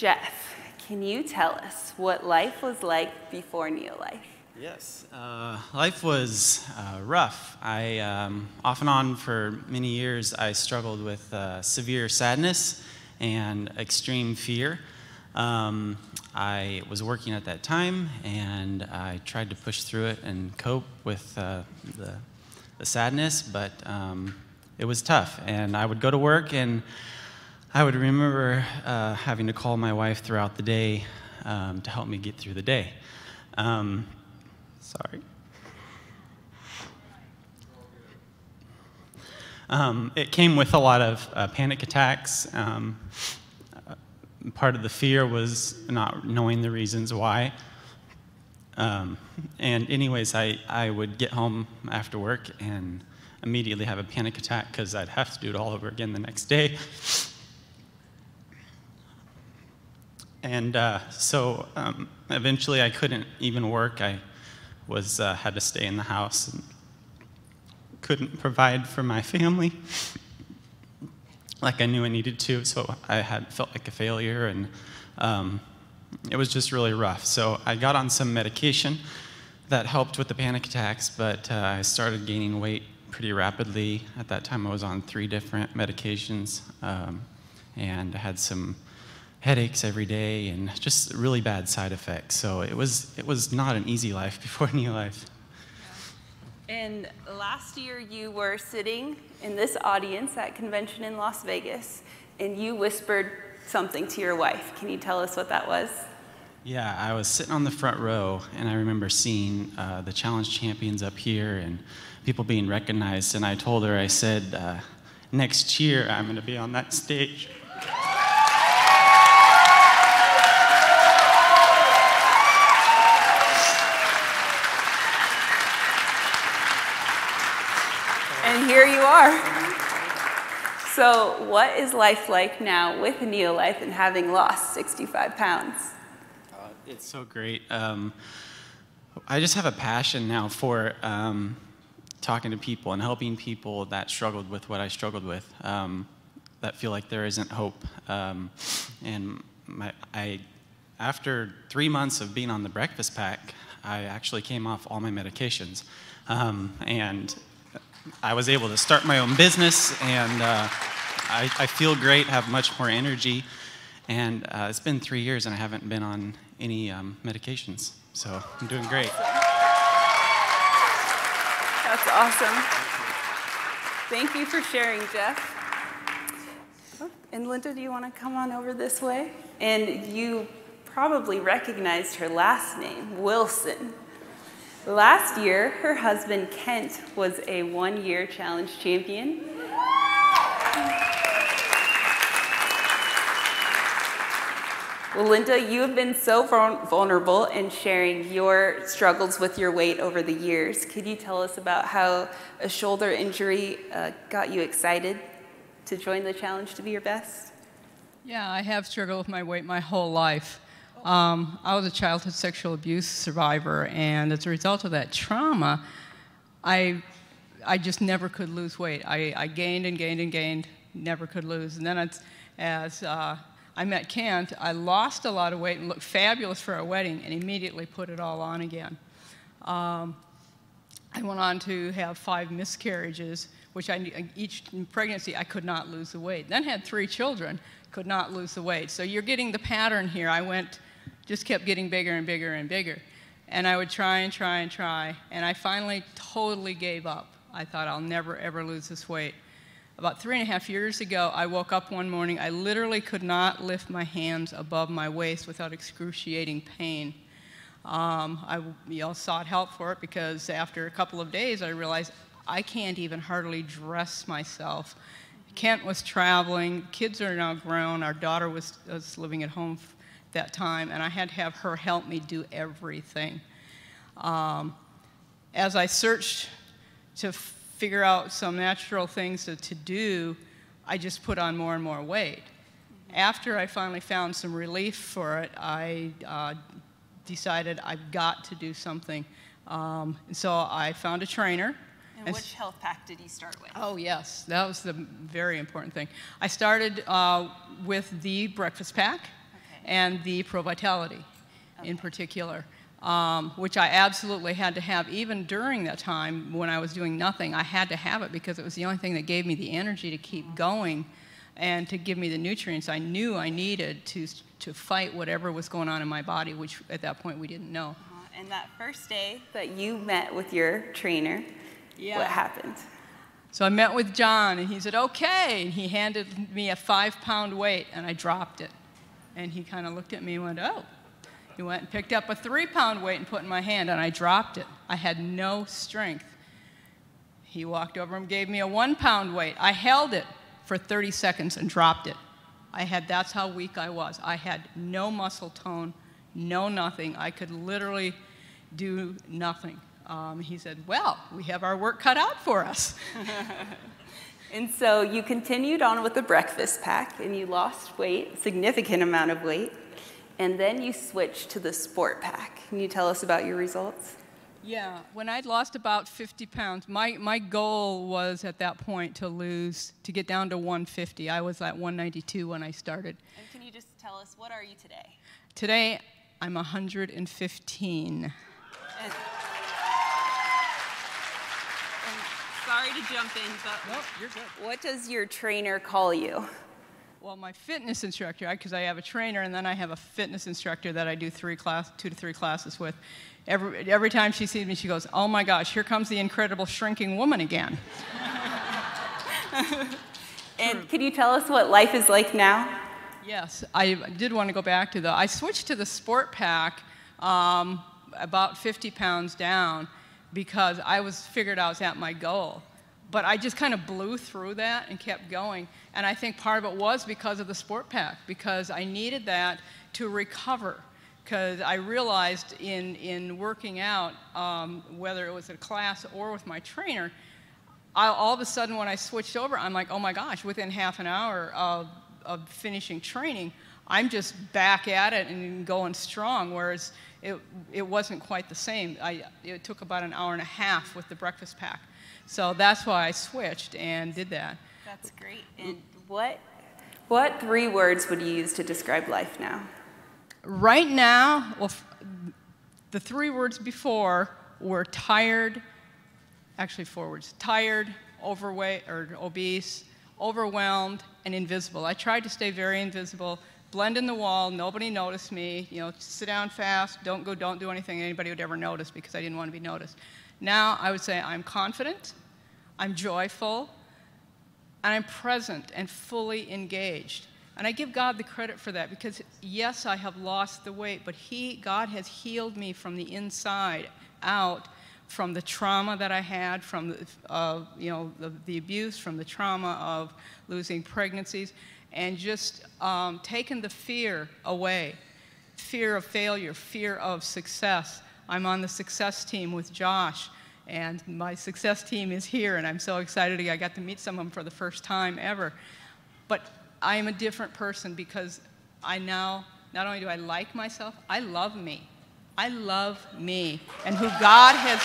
Jeff, can you tell us what life was like before NeoLife? Yes, life was rough. Off and on for many years, I struggled with severe sadness and extreme fear. I was working at that time, and I tried to push through it and cope with the sadness, but it was tough. And I would go to work, and I would remember having to call my wife throughout the day to help me get through the day. Sorry. It came with a lot of panic attacks. Part of the fear was not knowing the reasons why. And anyways, I would get home after work and immediately have a panic attack because I'd have to do it all over again the next day. And so eventually I couldn't even work. I had to stay in the house and couldn't provide for my family like I knew I needed to, so I felt like a failure, and it was just really rough. So I got on some medication that helped with the panic attacks, but I started gaining weight pretty rapidly. At that time I was on 3 different medications, and I had some headaches every day and just really bad side effects. So it was not an easy life before NeoLife. And last year you were sitting in this audience at convention in Las Vegas, and you whispered something to your wife. Can you tell us what that was? Yeah, I was sitting on the front row, and I remember seeing the challenge champions up here and people being recognized, and I told her, I said, next year I'm going to be on that stage. And here you are. So what is life like now with NeoLife and having lost 65 pounds? It's so great. I just have a passion now for talking to people and helping people that struggled with what I struggled with, that feel like there isn't hope. And after 3 months of being on the breakfast pack, I actually came off all my medications. And I was able to start my own business, and I feel great, have much more energy, and it's been 3 years and I haven't been on any medications, so I'm doing great. That's awesome. Thank you for sharing, Jeff. Oh, and Linda, do you want to come on over this way? And you probably recognized her last name, Wilson. Last year, her husband, Kent, was a 1-year challenge champion. Well, Linda, you have been so vulnerable in sharing your struggles with your weight over the years. Could you tell us about how a shoulder injury got you excited to join the challenge to be your best? Yeah, I have struggled with my weight my whole life. I was a childhood sexual abuse survivor, and as a result of that trauma, I just never could lose weight. I gained and gained and gained, never could lose. And then as I met Kent, I lost a lot of weight and looked fabulous for our wedding and immediately put it all on again. I went on to have 5 miscarriages, which each pregnancy I could not lose the weight. Then had 3 children, could not lose the weight. So you're getting the pattern here. Just kept getting bigger and bigger and bigger. And I would try and try and try, and I finally totally gave up. I thought I'll never ever lose this weight. About 3.5 years ago, I woke up one morning, I literally could not lift my hands above my waist without excruciating pain. I sought help for it because after a couple of days, I realized I can't even hardly dress myself. Kent was traveling, kids are now grown, our daughter was living at home that time, and I had to have her help me do everything. As I searched to figure out some natural things to do, I just put on more and more weight. After I finally found some relief for it, I decided I've got to do something. And so I found a trainer. And which health pack did you start with? Oh, yes, that was the very important thing. I started with the breakfast pack. and the Pro Vitality in particular, which I absolutely had to have. Even during that time when I was doing nothing, I had to have it because it was the only thing that gave me the energy to keep going and to give me the nutrients I knew I needed to fight whatever was going on in my body, which at that point we didn't know. And that first day that you met with your trainer, what happened? So I met with John, and he said, okay, and he handed me a 5-pound weight, and I dropped it. And he kind of looked at me and went, oh. He went and picked up a 3-pound weight and put it in my hand, and I dropped it. I had no strength. He walked over and gave me a 1-pound weight. I held it for 30 seconds and dropped it. That's how weak I was. I had no muscle tone, no nothing. I could literally do nothing. He said, well, we have our work cut out for us. And so you continued on with the breakfast pack, and you lost weight, a significant amount of weight, and then you switched to the sport pack. Can you tell us about your results? Yeah, when I'd lost about 50 pounds, my goal was at that point to get down to 150. I was at 192 when I started. And can you just tell us, what are you today? Today, I'm 115. And sorry to jump in, but nope, you're good. What does your trainer call you? Well, my fitness instructor, because I have a trainer and then I have a fitness instructor that I do 2 to 3 classes with. Every time she sees me, she goes, oh my gosh, here comes the incredible shrinking woman again. And can you tell us what life is like now? Yes, I did want to go back to I switched to the sport pack about 50 pounds down because I figured I was at my goal. But I just kind of blew through that and kept going. And I think part of it was because of the sport pack, because I needed that to recover. Because I realized in working out, whether it was at a class or with my trainer, all of a sudden when I switched over, I'm like, oh my gosh, within half an hour of finishing training, I'm just back at it and going strong, whereas it wasn't quite the same. It took about an hour and a half with the breakfast pack. So that's why I switched and did that. That's great. And what 3 words would you use to describe life now? Right now, well, the 3 words before were tired, actually 4 words, tired, overweight or obese, overwhelmed, and invisible. I tried to stay very invisible, blend in the wall, nobody noticed me, sit down fast, don't do anything anybody would ever notice because I didn't want to be noticed. Now I would say I'm confident, I'm joyful, and I'm present and fully engaged. And I give God the credit for that because, yes, I have lost the weight, but God has healed me from the inside out, from the trauma that I had, from the abuse, from the trauma of losing pregnancies, and just taken the fear away, fear of failure, fear of success. I'm on the success team with Josh, and my success team is here, and I'm so excited. I got to meet some of them for the first time ever. But I am a different person because I now, not only do I like myself, I love me. I love me and who God has...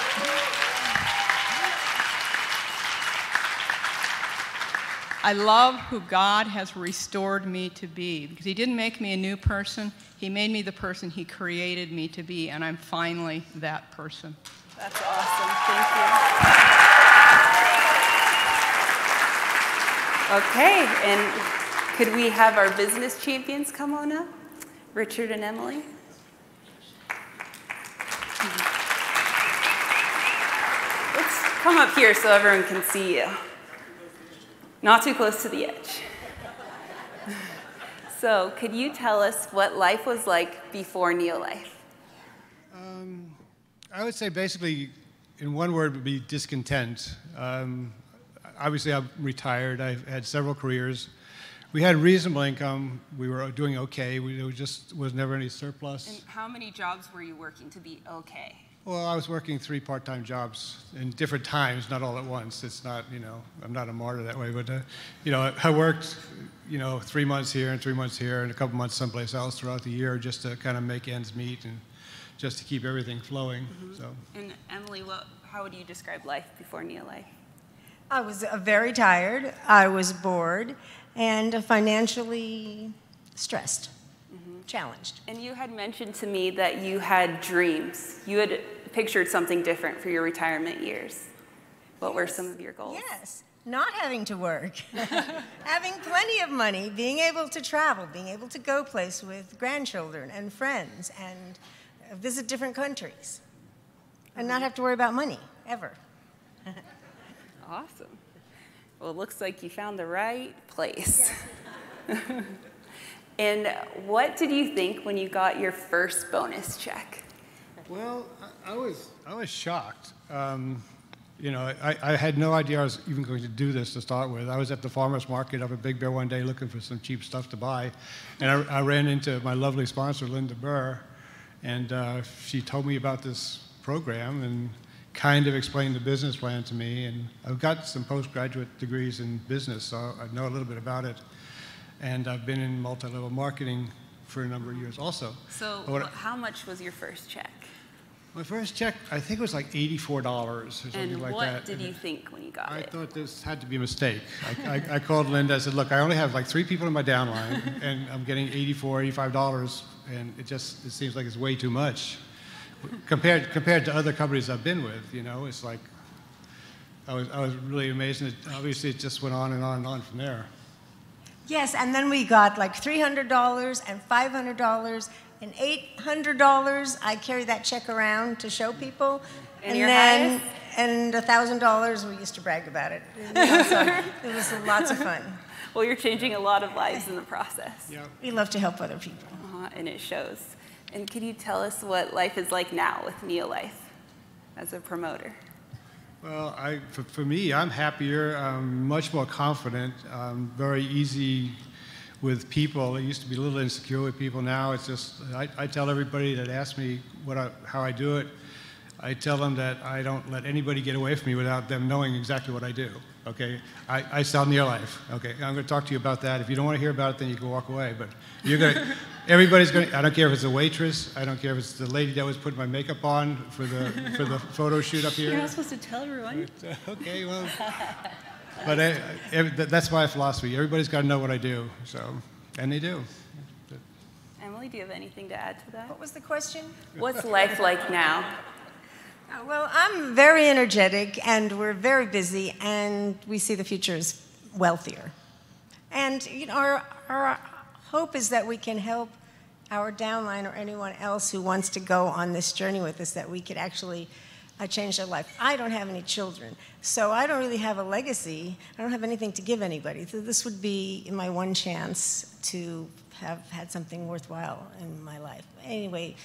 I love who God has restored me to be because He didn't make me a new person. He made me the person He created me to be, and I'm finally that person. That's awesome. Thank you. Okay, and could we have our business champions come on up? Richard and Emily. Let's come up here so everyone can see you. Not too close to the edge. So, could you tell us what life was like before NeoLife? I would say basically, in one word, would be discontent. Obviously, I'm retired. I've had several careers. We had reasonable income. We were doing okay. There just was never any surplus. And how many jobs were you working to be okay? Well, I was working 3 part-time jobs in different times, not all at once. It's not, I'm not a martyr that way, but, I worked, 3 months here and 3 months here and a couple months someplace else throughout the year just to kind of make ends meet and just to keep everything flowing. Mm-hmm. So. And Emily, how would you describe life before NeoLife? I was very tired. I was bored and financially stressed. Mm-hmm. challenged. And you had mentioned to me that you had dreams. You had pictured something different for your retirement years. What were some of your goals? Yes, not having to work, having plenty of money, being able to travel, being able to go places with grandchildren and friends and visit different countries and not have to worry about money, ever. Awesome. Well, it looks like you found the right place. And what did you think when you got your first bonus check? Well, I was shocked. You know, I had no idea I was even going to do this to start with. I was at the farmer's market up at Big Bear one day looking for some cheap stuff to buy, and I ran into my lovely sponsor, Linda Burr, and she told me about this program and kind of explained the business plan to me. And I've got some postgraduate degrees in business, so I know a little bit about it. And I've been in multi-level marketing for a number of years also. So how much was your first check? My first check, I think it was like $84 or something like that. And what did you think when you got it? I thought this had to be a mistake. I called Linda, I said, look, I only have like 3 people in my downline, and I'm getting $84, $85, and it seems like it's way too much. Compared to other companies I've been with, you know, it's like, I was really amazed, and obviously it just went on and on and on from there. Yes, and then we got like $300 and $500 and $800. I carry that check around to show people. And your highest? And $1,000, we used to brag about it. You know, so it was lots of fun. Well, you're changing a lot of lives in the process. Yeah. We love to help other people. And it shows. And can you tell us what life is like now with NeoLife as a promoter? Well, for me, I'm happier, much more confident, very easy with people. I used to be a little insecure with people. Now it's just, I tell everybody that asks me how I do it, I tell them that I don't let anybody get away from me without them knowing exactly what I do, okay? I sell NeoLife, okay? I'm going to talk to you about that. If you don't want to hear about it, then you can walk away. But everybody's going to, I don't care if it's a waitress, I don't care if it's the lady that was putting my makeup on for the photo shoot up here. You're not supposed to tell everyone. Okay, well, but that's my philosophy. Everybody's got to know what I do, so, and they do. Emily, do you have anything to add to that? What was the question? What's life like now? Well, I'm very energetic, and we're very busy, and we see the future as wealthier. And you know, our hope is that we can help our downline or anyone else who wants to go on this journey with us, that we could actually change their life. I don't have any children, so I don't really have a legacy. I don't have anything to give anybody. So this would be my one chance to have had something worthwhile in my life. Anyway,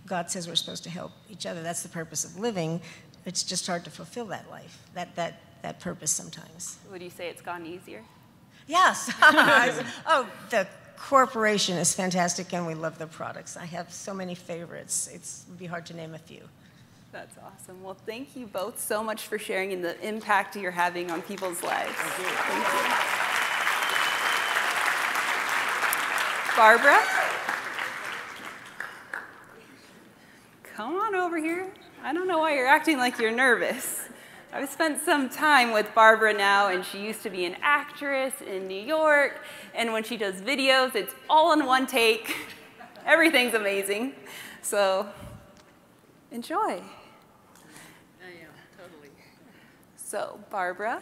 God says we're supposed to help each other. That's the purpose of living. It's just hard to fulfill that life, that purpose sometimes. Would you say it's gotten easier? Yes. Oh, the corporation is fantastic, and we love the products. I have so many favorites. It would be hard to name a few. That's awesome. Well, thank you both so much for sharing and the impact you're having on people's lives. Thank you. Thank you. Barbara? Come on over here. I don't know why you're acting like you're nervous. I've spent some time with Barbara now, and she used to be an actress in New York, and when she does videos, it's all in one take. Everything's amazing. So, enjoy. Totally. So, Barbara,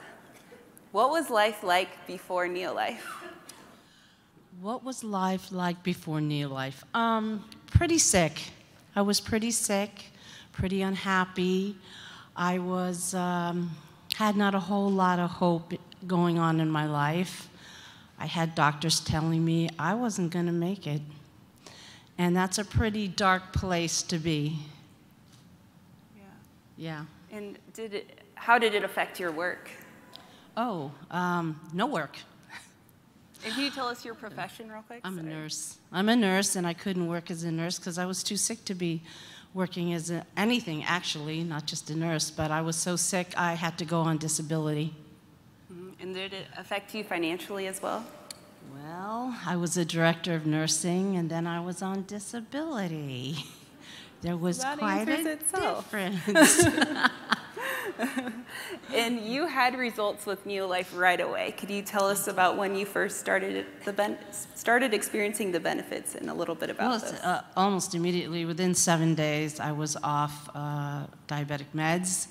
what was life like before NeoLife? What was life like before NeoLife? Pretty sick. I was pretty sick, pretty unhappy. I was, had not a whole lot of hope going on in my life. I had doctors telling me I wasn't going to make it. And that's a pretty dark place to be. Yeah. And how did it affect your work? Oh, no work. And can you tell us your profession real quick? I'm a nurse. I'm a nurse, and I couldn't work as a nurse because I was too sick to be working as anything, actually, not just a nurse. But I was so sick, I had to go on disability. And did it affect you financially as well? Well, I was a director of nursing, and then I was on disability. There was That quite answers a itself. difference. And you had results with NeoLife right away. Could you tell us about when you first started experiencing the benefits and a little bit about those? Almost immediately. Within 7 days, I was off diabetic meds.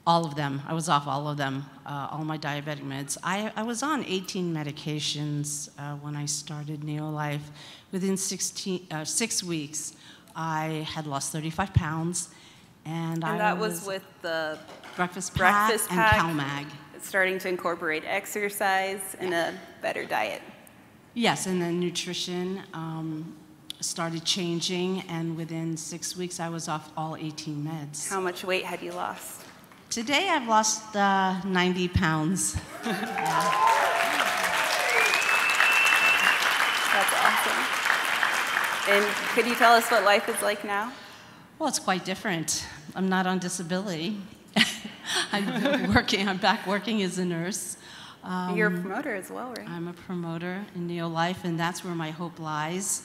All of them. I was off all of them, all my diabetic meds. I was on 18 medications when I started NeoLife. Within 6 weeks, I had lost 35 pounds. And that was with the breakfast pack and CalMag. Starting to incorporate exercise and a better diet. Yes, and then nutrition started changing, and within 6 weeks, I was off all 18 meds. How much weight had you lost? Today, I've lost 90 pounds. That's awesome. And could you tell us what life is like now? Well, it's quite different. I'm not on disability. I'm back working as a nurse. You're a promoter as well, right? I'm a promoter in NeoLife, and that's where my hope lies.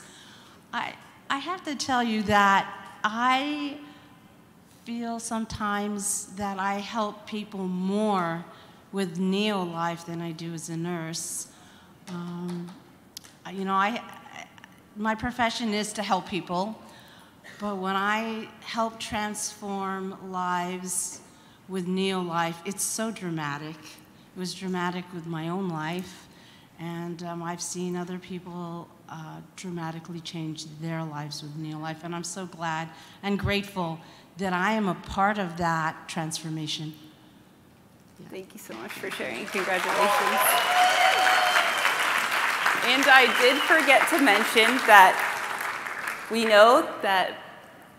I have to tell you that I feel sometimes that I help people more with NeoLife than I do as a nurse. You know, my profession is to help people, but when I help transform lives with NeoLife, it's so dramatic. It was dramatic with my own life, and I've seen other people dramatically change their lives with NeoLife, and I'm so glad and grateful that I am a part of that transformation. Yeah. Thank you so much for sharing. Congratulations. And I did forget to mention that we know that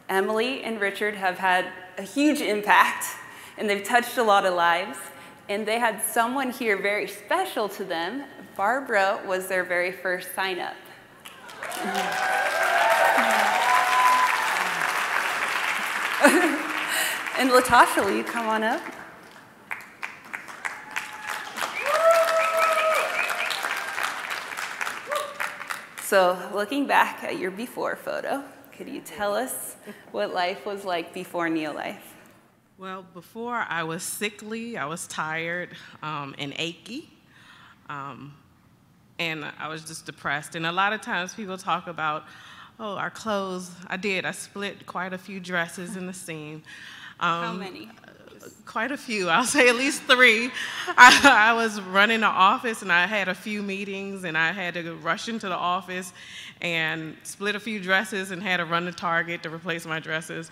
Emily and Richard have had a huge impact, and they've touched a lot of lives, and they had someone here very special to them. Barbara was their very first sign-up. And LaTasha, will you come on up? So looking back at your before photo, could you tell us what life was like before NeoLife? Well, before I was sickly, I was tired and achy, and I was just depressed. And a lot of times people talk about, oh, our clothes. I split quite a few dresses in the seam. How many? Quite a few. I'll say at least 3. I was running the office, and I had a few meetings, and I had to rush into the office and split a few dresses and had to run to Target to replace my dresses.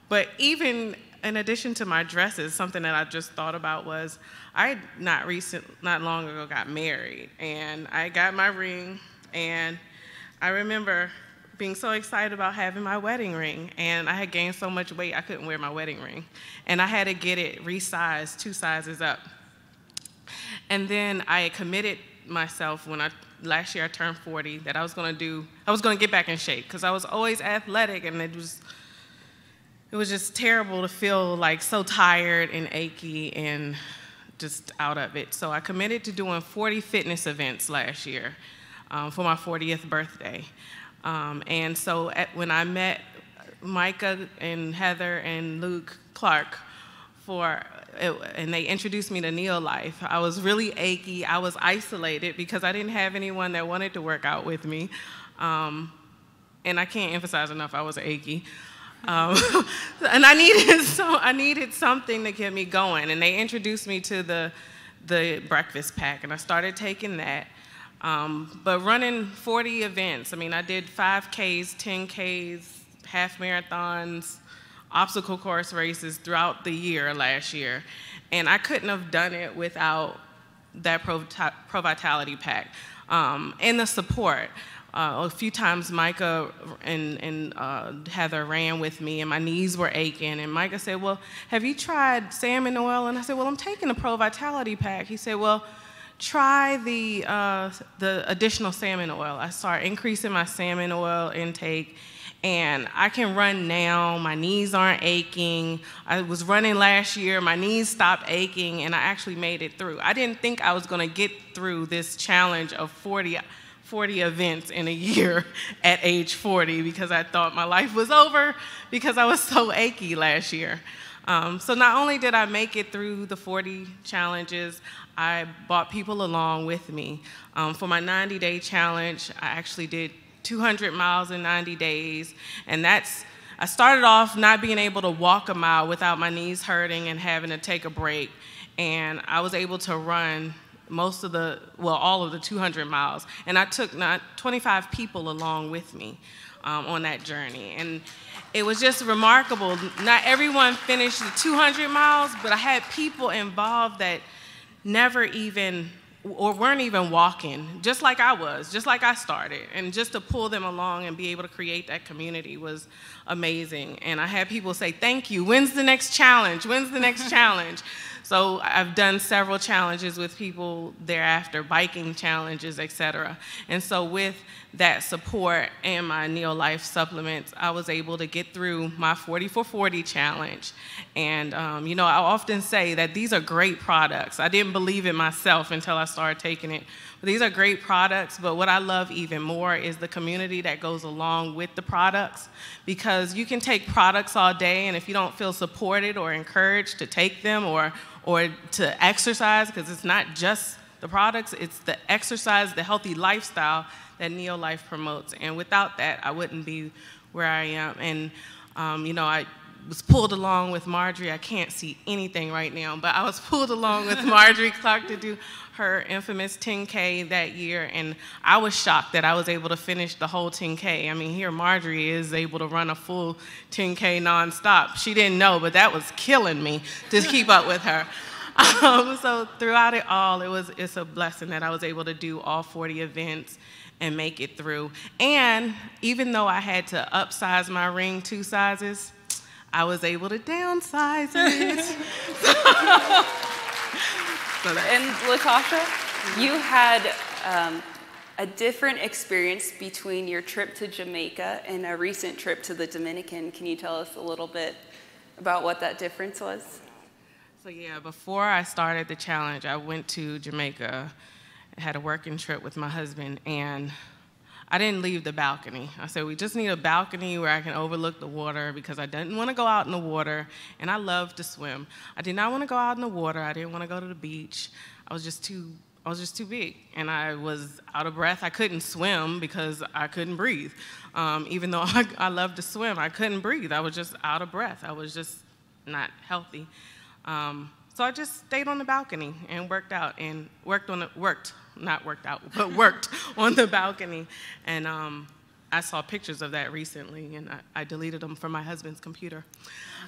But even in addition to my dresses, something that I just thought about was I not long ago got married, and I got my ring, and I remember being so excited about having my wedding ring, and I had gained so much weight I couldn't wear my wedding ring, and I had to get it resized 2 sizes up. And then I had committed myself when last year I turned 40 that I was going to get back in shape, because I was always athletic, and it was just terrible to feel like so tired and achy and just out of it. So I committed to doing 40 fitness events last year for my 40th birthday. And so when I met Micah and Heather and Luke Clark and they introduced me to NeoLife, I was really achy. I was isolated because I didn't have anyone that wanted to work out with me. And I can't emphasize enough, I was achy. And I needed something to get me going. And they introduced me to the breakfast pack, and I started taking that. But running 40 events, I mean, I did 5Ks, 10Ks, half marathons, obstacle course races throughout the year last year. And I couldn't have done it without that Pro Vitality pack and the support. A few times Micah and Heather ran with me, and my knees were aching. And Micah said, well, have you tried salmon oil? And I said, well, I'm taking the Pro Vitality pack. He said, well, try the additional salmon oil. I started increasing my salmon oil intake, and I can run now. My knees aren't aching. I was running last year. My knees stopped aching, and I actually made it through. I didn't think I was going to get through this challenge of 40 events in a year at age 40 because I thought my life was over because I was so achy last year. So not only did I make it through the 40 challenges, I brought people along with me. For my 90-day challenge, I actually did 200 miles in 90 days, and I started off not being able to walk a mile without my knees hurting and having to take a break, and I was able to run all of the 200 miles, and I took 25 people along with me on that journey, and it was just remarkable. Not everyone finished the 200 miles, but I had people involved that never even, or weren't even walking, just like I was, just like I started. And just to pull them along and be able to create that community was amazing. And I had people say, thank you, when's the next challenge? When's the next challenge? So I've done several challenges with people thereafter, biking challenges, et cetera. And so with that support and my NeoLife supplements, I was able to get through my 40 for 40 challenge. And you know, I often say that these are great products. I didn't believe it myself until I started taking it. But these are great products, but what I love even more is the community that goes along with the products, because you can take products all day, and if you don't feel supported or encouraged to take them or to exercise, because it's not just the products, it's the exercise, the healthy lifestyle that NeoLife promotes. And without that, I wouldn't be where I am. And you know, I was pulled along with Marjorie. I can't see anything right now, but I was pulled along with Marjorie Clark to do her infamous 10K that year, and I was shocked that I was able to finish the whole 10K. I mean, here Marjorie is able to run a full 10K nonstop. She didn't know, but that was killing me to keep up with her. So throughout it all, it's a blessing that I was able to do all 40 events and make it through. And even though I had to upsize my ring 2 sizes, I was able to downsize it. And LaTasha, you had a different experience between your trip to Jamaica and a recent trip to the Dominican. Can you tell us a little bit about what that difference was? So yeah, before I started the challenge, I went to Jamaica. I had a working trip with my husband, and I didn't leave the balcony. I said, we just need a balcony where I can overlook the water, because I didn't want to go out in the water, and I love to swim. I did not want to go out in the water. I didn't want to go to the beach. I was just too big, and I was out of breath. I couldn't swim because I couldn't breathe. Even though I love to swim, I couldn't breathe. I was just out of breath. I was just not healthy. So I just stayed on the balcony and worked on the balcony. And I saw pictures of that recently, and I deleted them from my husband's computer.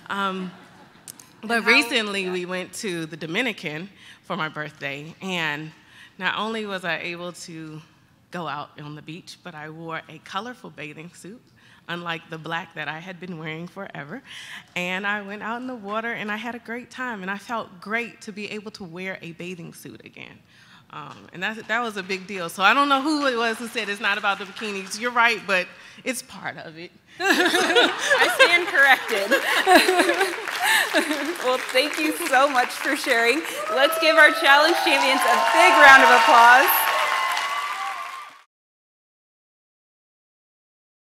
But recently we went to the Dominican for my birthday, and not only was I able to go out on the beach, but I wore a colorful bathing suit, unlike the black that I had been wearing forever. And I went out in the water, and I had a great time, and I felt great to be able to wear a bathing suit again. And that was a big deal. So I don't know who it was who said it's not about the bikinis. You're right, but it's part of it. I stand corrected. Well, thank you so much for sharing. Let's give our challenge champions a big round of applause.